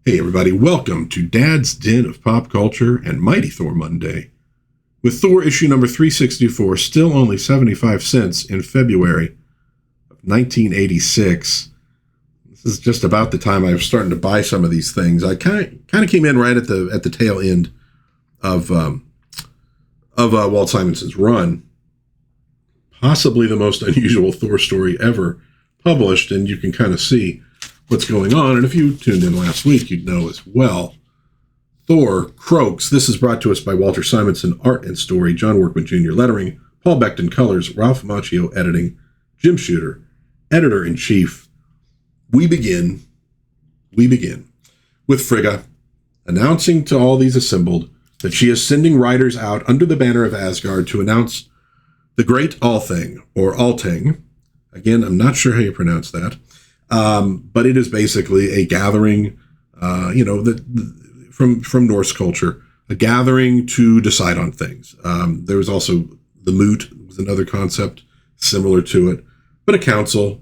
Hey everybody, welcome to Dad's Den of Pop Culture and Mighty Thor Monday. With Thor issue number 364 still only 75 cents in February of 1986. This is just about the time I was starting to buy some of these things. I kind of came in right at the tail end of Walt Simonson's run. Possibly the most unusual Thor story ever published, and you can kind of see what's going on. And if you tuned in last week, you'd know as well. Thor croaks. This is brought to us by Walter Simonson, art and story, John Workman Jr. lettering, Paul Beckton colors, Ralph Macchio editing, Jim Shooter, editor-in-chief. We begin with Frigga announcing to all these assembled that she is sending riders out under the banner of Asgard to announce the Great Althing, or Althing. Again, I'm not sure how you pronounce that. But it is basically a gathering, from Norse culture, a gathering to decide on things. There was also the Moot was another concept similar to it, but a council.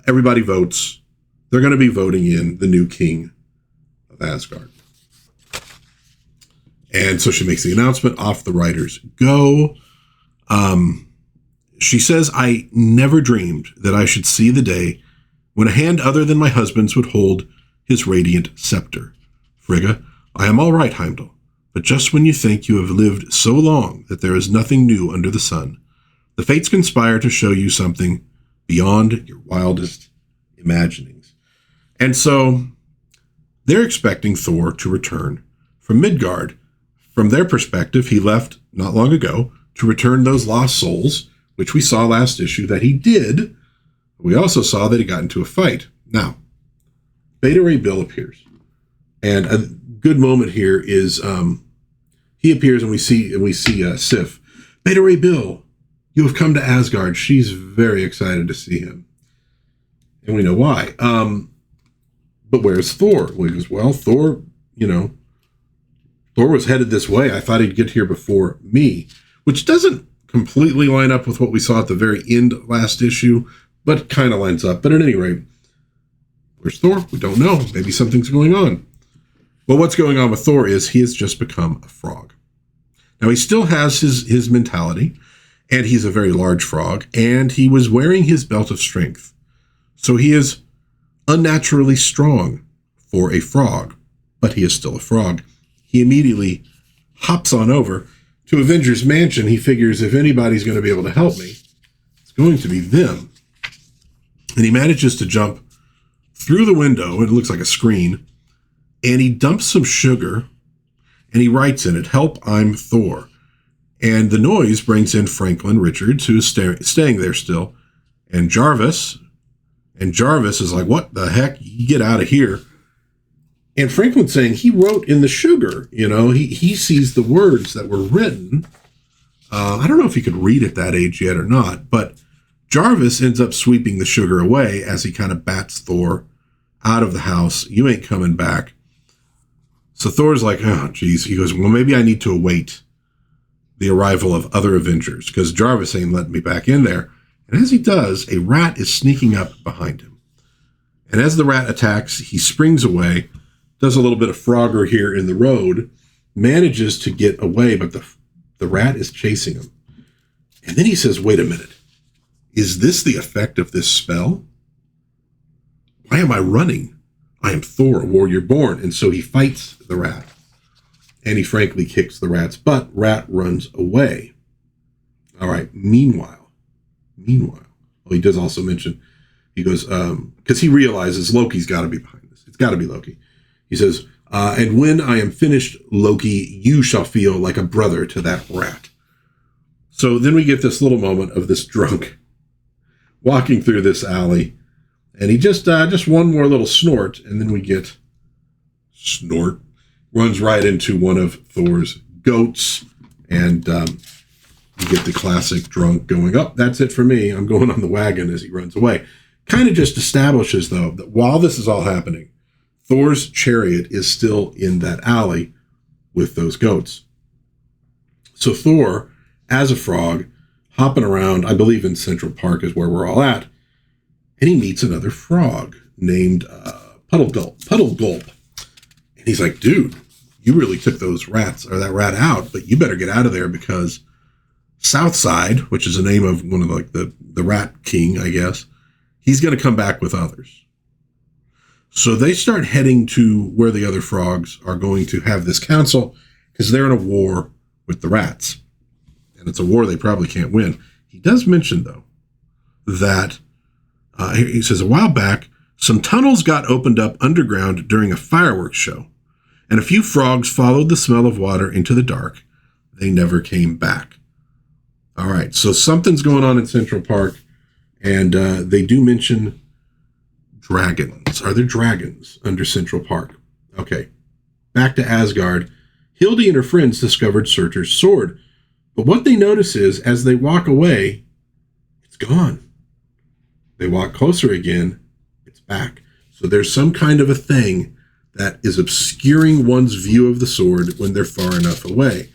Everybody votes. They're going to be voting in the new king of Asgard. And so she makes the announcement, off the riders go. She says, I never dreamed that I should see the day when a hand other than my husband's would hold his radiant scepter. Frigga, I am all right, Heimdall, but just when you think you have lived so long that there is nothing new under the sun, the fates conspire to show you something beyond your wildest imaginings. And so they're expecting Thor to return from Midgard. From their perspective, he left not long ago to return those lost souls, which we saw last issue that he did. We also saw that he got into a fight. Now, Beta Ray Bill appears. And a good moment here is he appears and we see Sif. Beta Ray Bill, you have come to Asgard. She's very excited to see him. And we know why. But where's Thor? Well, he goes, well, Thor was headed this way. I thought he'd get here before me, which doesn't completely line up with what we saw at the very end last issue, but kind of lines up. But at any rate, where's Thor? We don't know. Maybe something's going on. Well, what's going on with Thor is he has just become a frog. Now, he still has his mentality, and he's a very large frog, and he was wearing his belt of strength. So he is unnaturally strong for a frog, but he is still a frog. He immediately hops on over to Avengers Mansion. He figures if anybody's going to be able to help me, it's going to be them. And he manages to jump through the window, it looks like a screen, and he dumps some sugar, and he writes in it, "Help, I'm Thor." And the noise brings in Franklin Richards, who's staying there still, and Jarvis. And Jarvis is like, what the heck? You get out of here. And Franklin's saying he wrote in the sugar, he sees the words that were written. I don't know if he could read at that age yet or not, but Jarvis ends up sweeping the sugar away as he kind of bats Thor out of the house. You ain't coming back. So Thor's like, oh, geez. He goes, well, maybe I need to await the arrival of other Avengers because Jarvis ain't letting me back in there. And as he does, a rat is sneaking up behind him. And as the rat attacks, he springs away, does a little bit of Frogger here in the road, manages to get away, but the rat is chasing him. And then he says, wait a minute. Is this the effect of this spell? Why am I running? I am Thor, a warrior born. And so he fights the rat. And he frankly kicks the rat's butt. Rat runs away. All right. Meanwhile, well, he does also mention, he goes, because he realizes Loki's got to be behind this. It's got to be Loki. He says, and when I am finished, Loki, you shall feel like a brother to that rat. So then we get this little moment of this drunk walking through this alley, and he just one more little snort, and then we get snort, runs right into one of Thor's goats, and you get the classic drunk going, oh, that's it for me. I'm going on the wagon as he runs away. Kind of just establishes, though, that while this is all happening, Thor's chariot is still in that alley with those goats. So Thor, as a frog, hopping around, I believe in Central Park is where we're all at, and he meets another frog named Puddle Gulp. And he's like, dude, you really took those rats or that rat out, but you better get out of there because Southside, which is the name of one of like the rat king, I guess, he's going to come back with others. So they start heading to where the other frogs are going to have this council because they're in a war with the rats. And it's a war they probably can't win. He does mention, though, that he says a while back, some tunnels got opened up underground during a fireworks show, and a few frogs followed the smell of water into the dark. They never came back. All right, so something's going on in Central Park, and they do mention dragons. Are there dragons under Central Park? Okay, back to Asgard. Hildy and her friends discovered Surtur's sword, but what they notice is, as they walk away, it's gone. They walk closer again, it's back. So there's some kind of a thing that is obscuring one's view of the sword when they're far enough away,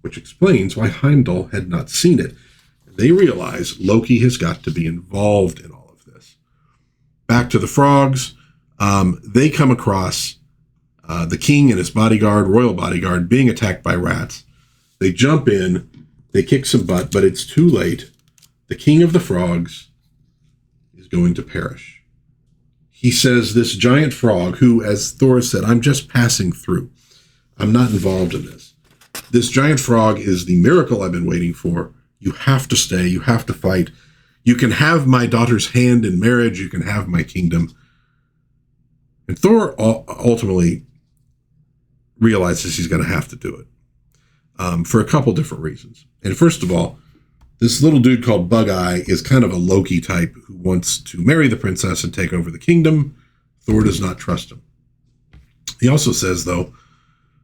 which explains why Heimdall had not seen it. They realize Loki has got to be involved in all of this. Back to the frogs, they come across the king and his bodyguard, royal bodyguard, being attacked by rats. They jump in, they kick some butt, but it's too late. The king of the frogs is going to perish. He says this giant frog, who, as Thor said, I'm just passing through. I'm not involved in this. This giant frog is the miracle I've been waiting for. You have to stay. You have to fight. You can have my daughter's hand in marriage. You can have my kingdom. And Thor ultimately realizes he's going to have to do it for a couple different reasons. And first of all, this little dude called Bug-Eye is kind of a Loki type who wants to marry the princess and take over the kingdom. Thor does not trust him. He also says, though,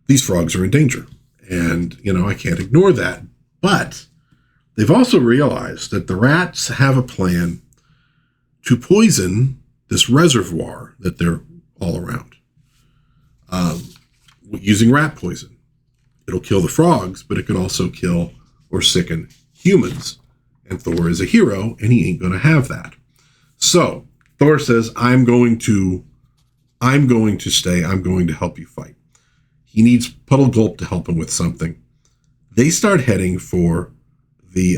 these frogs are in danger. And, I can't ignore that. But they've also realized that the rats have a plan to poison this reservoir that they're all around using rat poison. It'll kill the frogs, but it can also kill or sicken humans. And Thor is a hero, and he ain't going to have that. So Thor says, I'm going to stay. I'm going to help you fight. He needs Puddle Gulp to help him with something. They start heading for the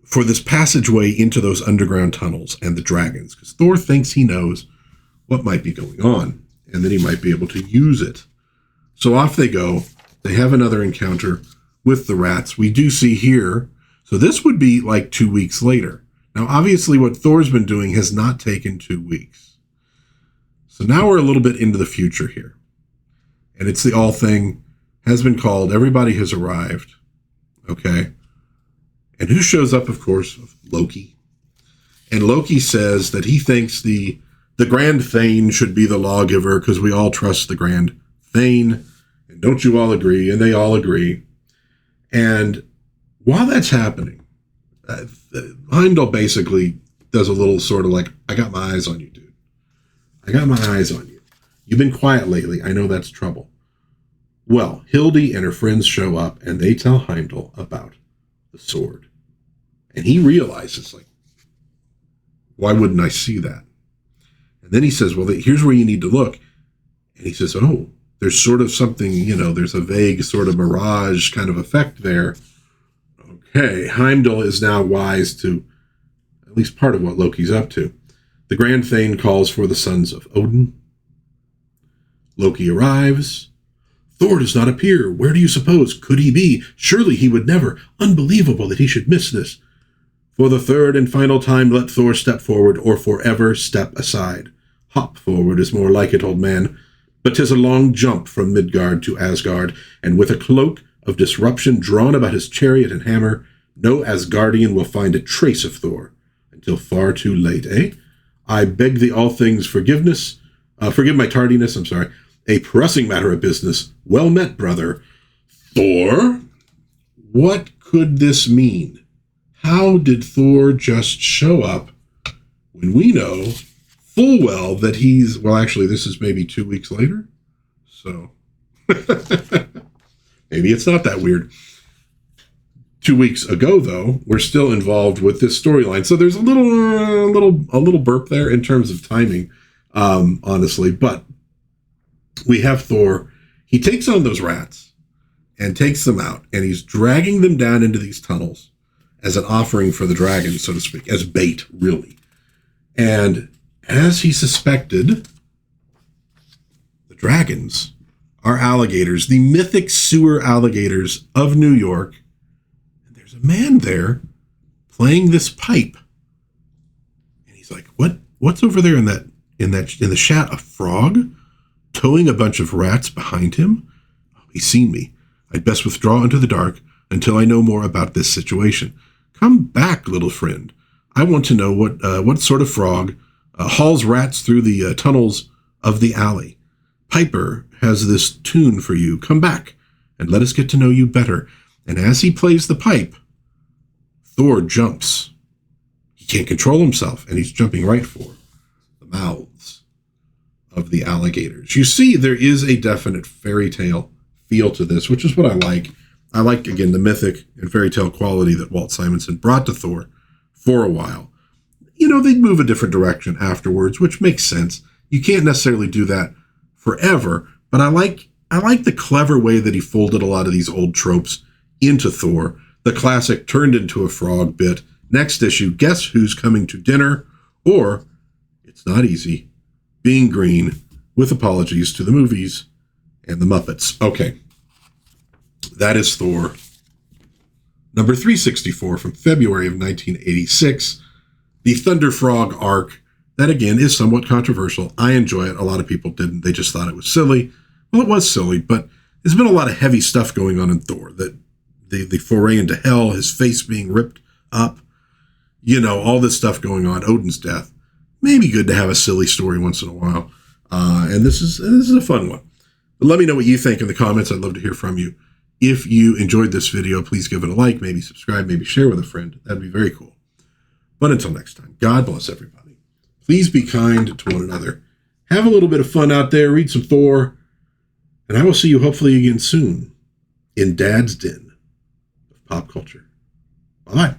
for this passageway into those underground tunnels and the dragons, because Thor thinks he knows what might be going on, and then he might be able to use it. So off they go. They have another encounter with the rats. We do see here, so this would be like 2 weeks later. Now, obviously, what Thor's been doing has not taken 2 weeks. So now we're a little bit into the future here. And it's the all thing has been called. Everybody has arrived. Okay. And who shows up, of course? Loki. And Loki says that he thinks the Grand Thane should be the lawgiver because we all trust the Grand Thane. And don't you all agree? And they all agree. And while that's happening, Heimdall basically does a little sort of like, I got my eyes on you, dude. I got my eyes on you. You've been quiet lately. I know that's trouble. Well, Hildy and her friends show up, and they tell Heimdall about the sword. And he realizes, like, why wouldn't I see that? And then he says, well, here's where you need to look. And he says, oh, there's sort of something, there's a vague sort of mirage kind of effect there. Okay, Heimdall is now wise to at least part of what Loki's up to. The Grand Thane calls for the sons of Odin. Loki arrives. Thor does not appear. Where do you suppose? Could he be? Surely he would never. Unbelievable that he should miss this. For the third and final time, let Thor step forward, or forever step aside. Hop forward is more like it, old man. But 'tis a long jump from Midgard to Asgard, and with a cloak of disruption drawn about his chariot and hammer, no Asgardian will find a trace of Thor until far too late, eh? I beg thee all things forgiveness. Forgive my tardiness, I'm sorry. A pressing matter of business. Well met, brother. Thor? What could this mean? How did Thor just show up when we know full well that he's... Well, actually, this is maybe 2 weeks later. So, maybe it's not that weird. 2 weeks ago, though, we're still involved with this storyline. So there's a little burp there in terms of timing, honestly. But we have Thor. He takes on those rats and takes them out, and he's dragging them down into these tunnels as an offering for the dragon, so to speak, as bait, really. And as he suspected, the dragons are alligators, the mythic sewer alligators of New York. And there's a man there playing this pipe. And he's like, what's over there in the shat? A frog towing a bunch of rats behind him? Oh, he's seen me. I'd best withdraw into the dark until I know more about this situation. Come back, little friend. I want to know what sort of frog hauls rats through the tunnels of the alley. Piper has this tune for you. Come back and let us get to know you better. And as he plays the pipe, Thor jumps. He can't control himself, and he's jumping right for the mouths of the alligators. You see, there is a definite fairy tale feel to this, which is what I like. I like, again, the mythic and fairy tale quality that Walt Simonson brought to Thor for a while. You know, they'd move a different direction afterwards, which makes sense. You can't necessarily do that forever, but I like the clever way that he folded a lot of these old tropes into Thor. The classic turned into a frog bit. Next issue, guess who's coming to dinner? Or, it's not easy, being green, with apologies to the movies and the Muppets. Okay. That is Thor, number 364 from February of 1986. The Thunder Frog arc, that again is somewhat controversial. I enjoy it. A lot of people didn't. They just thought it was silly. Well, it was silly, but there's been a lot of heavy stuff going on in Thor. That the foray into hell, his face being ripped up, all this stuff going on, Odin's death. Maybe good to have a silly story once in a while. And this is a fun one. But let me know what you think in the comments. I'd love to hear from you. If you enjoyed this video, please give it a like, maybe subscribe, maybe share with a friend. That'd be very cool. But until next time, God bless everybody. Please be kind to one another. Have a little bit of fun out there. Read some Thor. And I will see you hopefully again soon in Dad's Den of Pop Culture. Bye.